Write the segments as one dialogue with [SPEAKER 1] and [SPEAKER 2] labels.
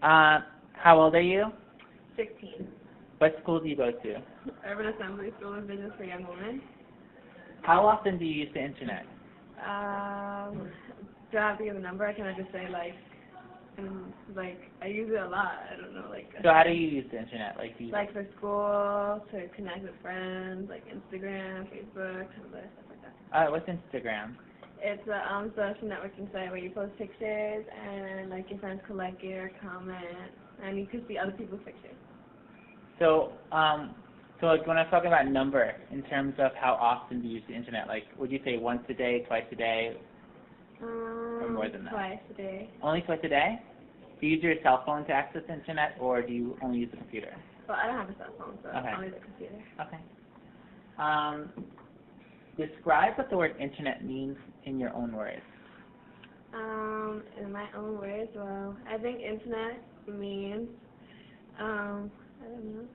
[SPEAKER 1] How old are you?
[SPEAKER 2] 16.
[SPEAKER 1] What school do you go to?
[SPEAKER 2] Urban Assembly School of Business for Young Women.
[SPEAKER 1] How often do you use the internet?
[SPEAKER 2] Do I have to give a number? Can I just say I use it a lot. I don't know,
[SPEAKER 1] So how do you use the internet?
[SPEAKER 2] Like for school, to connect with friends, like Instagram, Facebook, stuff like that.
[SPEAKER 1] What's Instagram?
[SPEAKER 2] It's a social networking site where you post pictures and like your friends can like it or comment, and you can see other people's pictures.
[SPEAKER 1] So, like when I'm talking about number, in terms of how often do you use the internet, like would you say once a day, twice a day, or more than that?
[SPEAKER 2] Twice a day.
[SPEAKER 1] Only twice a day? Do you use your cell phone to access the internet, or do you only use the computer?
[SPEAKER 2] Well, I don't have a cell phone, so
[SPEAKER 1] Okay.
[SPEAKER 2] only the computer.
[SPEAKER 1] Okay. Describe what the word internet means in your own words.
[SPEAKER 2] In my own words, well, I think internet means, I don't know.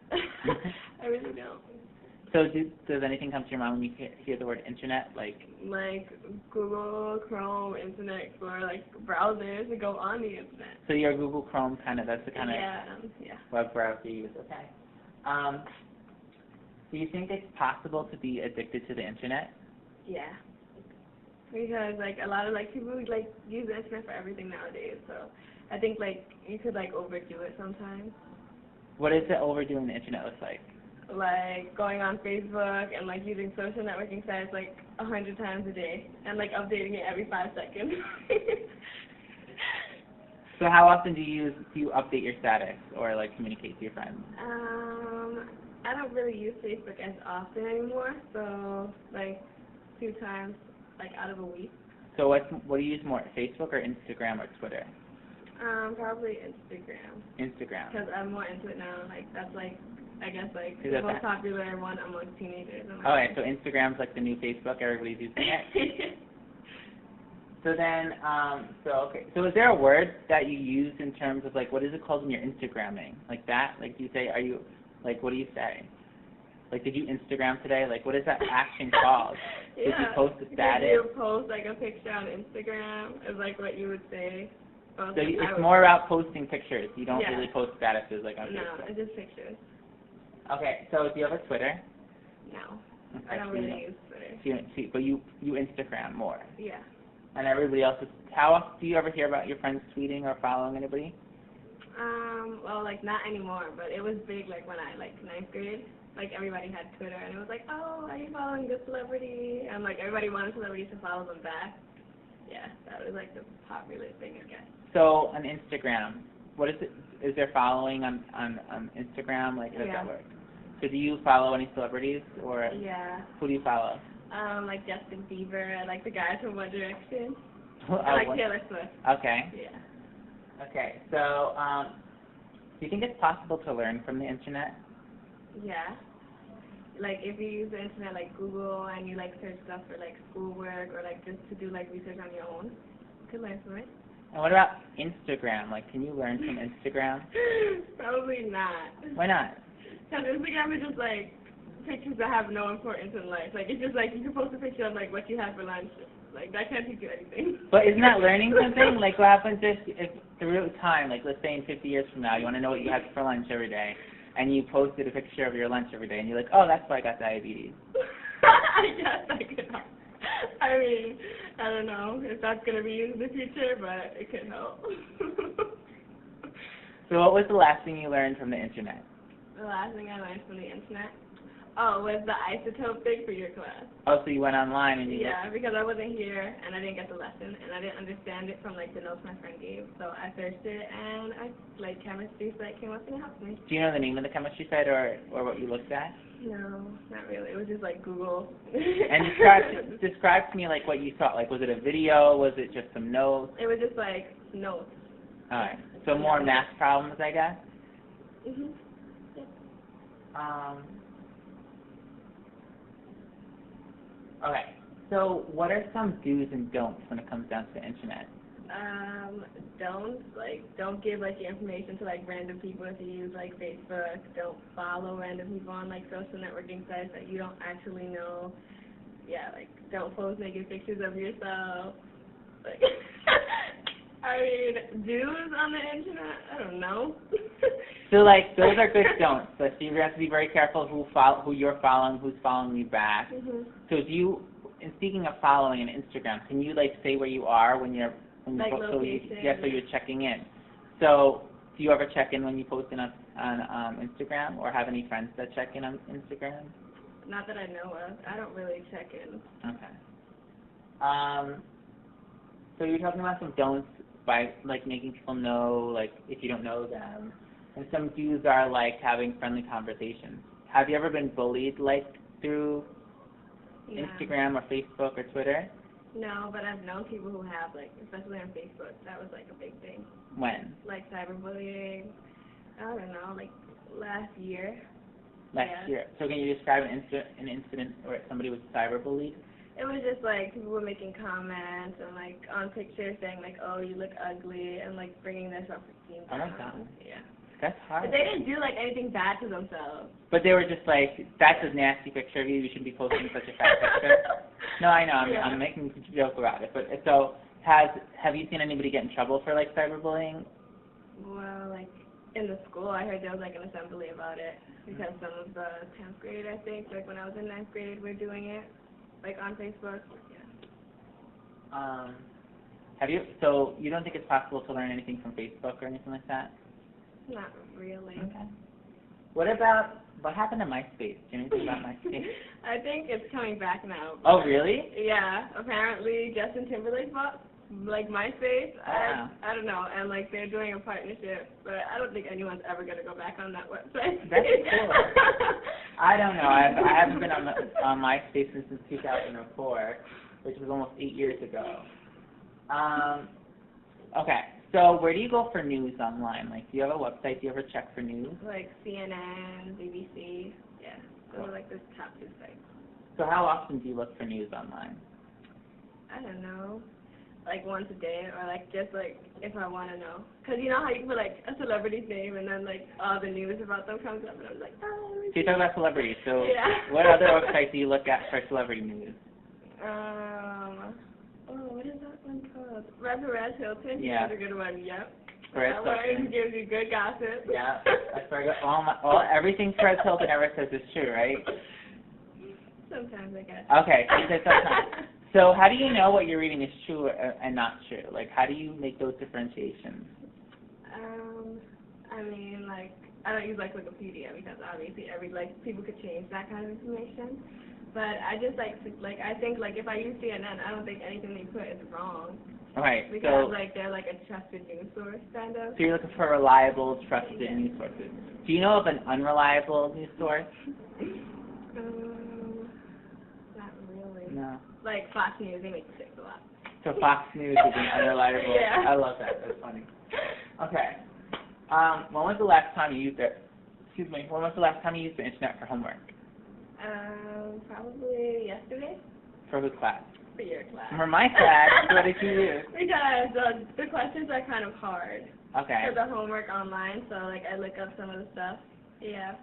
[SPEAKER 2] I really don't.
[SPEAKER 1] So does anything come to your mind when you hear the word internet? Like
[SPEAKER 2] Google, Chrome, Internet Explorer, like browsers that go on the internet.
[SPEAKER 1] So your Google Chrome that's the kind of
[SPEAKER 2] yeah.
[SPEAKER 1] web browser you use. Okay. Do you think it's possible to be addicted to the internet?
[SPEAKER 2] Yeah. Because a lot of people use the internet for everything nowadays. So I think you could overdo it sometimes.
[SPEAKER 1] What does the overdoing the internet look like?
[SPEAKER 2] Like going on Facebook and using social networking sites 100 times a day and updating it every 5 seconds.
[SPEAKER 1] So how often do you update your status or communicate to your friends?
[SPEAKER 2] I don't really use Facebook as often anymore, so 2 times out of a week.
[SPEAKER 1] So what do you use more, Facebook or Instagram or Twitter?
[SPEAKER 2] Probably Instagram.
[SPEAKER 1] Instagram.
[SPEAKER 2] Because I'm more into it now. That's I guess the most popular one among teenagers.
[SPEAKER 1] Okay, so Instagram's the new Facebook. Everybody's using it. So then, So is there a word that you use in terms of what is it called when you're Instagramming? Like that? Do you say what do you say? Did you Instagram today? What is that action called?
[SPEAKER 2] Yeah.
[SPEAKER 1] Did you post a status?
[SPEAKER 2] You post a picture on Instagram is what you would say.
[SPEAKER 1] So it's more about posting pictures. You don't really post statuses on Facebook.
[SPEAKER 2] No, it's just pictures.
[SPEAKER 1] Okay, so do you have a Twitter?
[SPEAKER 2] No,
[SPEAKER 1] okay,
[SPEAKER 2] I don't really use Twitter.
[SPEAKER 1] But you Instagram more.
[SPEAKER 2] Yeah.
[SPEAKER 1] And everybody else how often do you ever hear about your friends tweeting or following anybody?
[SPEAKER 2] Well, not anymore, but it was big when I 9th grade. Everybody had Twitter, and it was oh, are you following this celebrity? And everybody wanted celebrities to follow them back. Yeah, that was the popular thing, I guess.
[SPEAKER 1] So on Instagram, what is it? Is there following on Instagram? How does that work? So do you follow any celebrities or?
[SPEAKER 2] Yeah.
[SPEAKER 1] Who do you follow?
[SPEAKER 2] Justin Bieber. I like the guys from One Direction.
[SPEAKER 1] I
[SPEAKER 2] like Taylor Swift.
[SPEAKER 1] Okay.
[SPEAKER 2] Yeah.
[SPEAKER 1] Okay. So do you think it's possible to learn from the internet?
[SPEAKER 2] Yeah. If you use the internet Google and you search stuff for schoolwork or just to do research on your own, you could learn from it.
[SPEAKER 1] And what about Instagram? Can you learn from Instagram?
[SPEAKER 2] Probably not.
[SPEAKER 1] Why not?
[SPEAKER 2] Because Instagram is just pictures that have no importance in life. It's just you can post a picture of what you had for lunch. That can't teach you anything.
[SPEAKER 1] But isn't that learning something? What happens if through time, let's say in 50 years from now, you want to know what you had for lunch every day, and you posted a picture of your lunch every day, and you're oh, that's why I got diabetes.
[SPEAKER 2] I guess I could help. I mean, I don't know if that's going to be used in the future, but it could help.
[SPEAKER 1] So what was the last thing you learned from the internet?
[SPEAKER 2] The last thing I learned from the internet? Oh, was the isotope thing for your class.
[SPEAKER 1] Oh, so you went online and you
[SPEAKER 2] because I wasn't here and I didn't get the lesson and I didn't understand it from the notes my friend gave. So I searched it and chemistry site came up and it helped me.
[SPEAKER 1] Do you know the name of the chemistry site or what you looked at?
[SPEAKER 2] No, not really. It was just Google.
[SPEAKER 1] And describe to me what you saw. Was it a video? Was it just some notes?
[SPEAKER 2] It was just notes.
[SPEAKER 1] All right. So more math problems, I guess.
[SPEAKER 2] Mhm. Yeah.
[SPEAKER 1] Okay, so what are some do's and don'ts when it comes down to the internet?
[SPEAKER 2] Don't give your information to random people if you use Facebook. Don't follow random people on social networking sites that you don't actually know. Yeah, don't post naked pictures of yourself. I mean, dudes on the internet? I don't know.
[SPEAKER 1] So, like, those are good don'ts. So you have to be very careful who you're following, who's following you back.
[SPEAKER 2] Mhm.
[SPEAKER 1] So do you, and speaking of following on Instagram, can you, like, say where you are when you're,
[SPEAKER 2] Like location.
[SPEAKER 1] so you're checking in. So do you ever check in when you post on Instagram, or have any friends that check in on Instagram?
[SPEAKER 2] Not that I know of. I don't really check in.
[SPEAKER 1] Okay. So you're talking about some don'ts by, like, making people know, like, if you don't know them. And some do's are, like, having friendly conversations. Have you ever been bullied, like, through Instagram or Facebook or Twitter?
[SPEAKER 2] No, but I've known people who have, like, especially on Facebook. That was, like, a big thing.
[SPEAKER 1] When?
[SPEAKER 2] Like cyberbullying. I don't know, like last year.
[SPEAKER 1] Last year. So can you describe an incident where somebody was cyberbullied?
[SPEAKER 2] It was just like people were making comments and like on pictures saying like, oh, you look ugly, and like bringing their self-esteem down.
[SPEAKER 1] Oh my God.
[SPEAKER 2] Yeah.
[SPEAKER 1] That's hard.
[SPEAKER 2] But they didn't do like anything bad to themselves.
[SPEAKER 1] But they were just like, that's a nasty picture of you. You shouldn't be posting such a fat picture. No, I know. I'm making a joke about it. But so have you seen anybody get in trouble for like cyberbullying?
[SPEAKER 2] Well, like in the school, I heard there was like an assembly about it because some of the 10th grade, I think, like when I was in 9th grade, were doing it. Like on Facebook. Yeah.
[SPEAKER 1] So you don't think it's possible to learn anything from Facebook or anything like that?
[SPEAKER 2] Not really.
[SPEAKER 1] Okay. What happened to MySpace? Do you know anything about MySpace?
[SPEAKER 2] I think it's coming back now.
[SPEAKER 1] Oh, really?
[SPEAKER 2] Yeah. Apparently Justin Timberlake bought like MySpace.
[SPEAKER 1] Wow.
[SPEAKER 2] I don't know, and like they're doing a partnership, but I don't think anyone's ever gonna go back on that website.
[SPEAKER 1] That's cool. I don't know. I haven't been on MySpace since 2004, which was almost 8 years ago. Okay. So where do you go for news online? Like, do you have a website? Do you ever check for news?
[SPEAKER 2] Like CNN, BBC. Yeah. Those are like the top 2 sites.
[SPEAKER 1] So how often do you look for news online?
[SPEAKER 2] I don't know. Like once a day, or like just like if I want to know, cause you know how you can put like a celebrity's name and then like all the news about them comes up, and I was like, oh.
[SPEAKER 1] So you talk about celebrities. So
[SPEAKER 2] yeah.
[SPEAKER 1] What other websites do you look at for celebrity news?
[SPEAKER 2] What is that one called? Perez Hilton.
[SPEAKER 1] Yeah.
[SPEAKER 2] That's a good one. Yep.
[SPEAKER 1] Perez
[SPEAKER 2] That
[SPEAKER 1] Hilton.
[SPEAKER 2] one gives you good gossip.
[SPEAKER 1] Yeah. I forgot everything Perez Hilton ever says is true, right?
[SPEAKER 2] Sometimes I guess.
[SPEAKER 1] Okay. So you say sometimes. So how do you know what you're reading is true and not true? Like, how do you make those differentiations?
[SPEAKER 2] I mean, like, I don't use, like, Wikipedia because obviously people could change that kind of information. But I just, like, I think, like, if I use CNN, I don't think anything they put is wrong.
[SPEAKER 1] Right.
[SPEAKER 2] Because, like, they're, like, a trusted news source, kind of.
[SPEAKER 1] So you're looking for reliable, trusted news sources. Do you know of an unreliable news source?
[SPEAKER 2] Not really.
[SPEAKER 1] No.
[SPEAKER 2] Like Fox News, they make you sick a lot.
[SPEAKER 1] So Fox News is an unreliable.
[SPEAKER 2] Yeah.
[SPEAKER 1] I love that. That's funny. Okay. When was the last time you used it? Excuse me. When was the last time you used the internet for homework?
[SPEAKER 2] Probably yesterday.
[SPEAKER 1] For whose class?
[SPEAKER 2] For your class.
[SPEAKER 1] For my class. What did you use?
[SPEAKER 2] Because the questions are kind of hard.
[SPEAKER 1] Okay.
[SPEAKER 2] For the homework online, so like I look up some of the stuff. Yeah.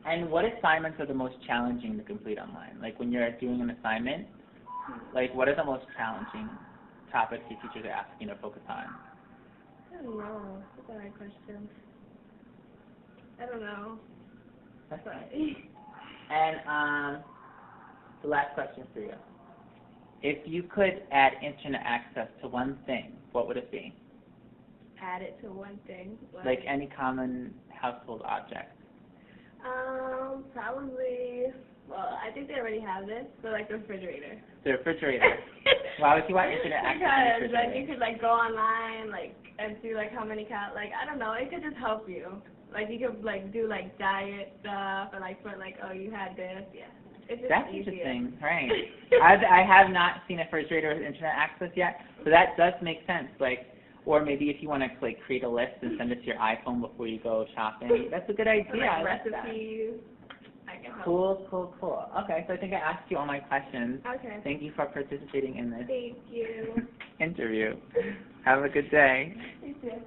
[SPEAKER 1] And what assignments are the most challenging to complete online? Like when you're doing an assignment, like what are the most challenging topics your teachers are asking you to focus on?
[SPEAKER 2] I don't know. That's the right question. I don't know.
[SPEAKER 1] That's right. And the last question for you. If you could add internet access to one thing, what would it be?
[SPEAKER 2] Add it to one thing?
[SPEAKER 1] Like any common household object.
[SPEAKER 2] Probably, well, I think they already have this, but like the refrigerator.
[SPEAKER 1] The refrigerator. Why would you want internet access to the
[SPEAKER 2] Because
[SPEAKER 1] refrigerator?
[SPEAKER 2] like you could like go online like and see like how many like I don't know, it could just help you. Like you could like do like diet stuff or like put like, oh, you had this, yeah. It's just
[SPEAKER 1] That's
[SPEAKER 2] easier.
[SPEAKER 1] interesting, right? I have not seen a refrigerator with internet access yet, so that does make sense. Like, or maybe if you want to like create a list and send it to your iPhone before you go shopping, that's a good idea.
[SPEAKER 2] Or, like,
[SPEAKER 1] I like
[SPEAKER 2] recipes. I can help.
[SPEAKER 1] Cool. Okay, so I think I asked you all my questions.
[SPEAKER 2] Okay.
[SPEAKER 1] Thank you for participating in this
[SPEAKER 2] Thank you.
[SPEAKER 1] interview. Have a good day.
[SPEAKER 2] You too.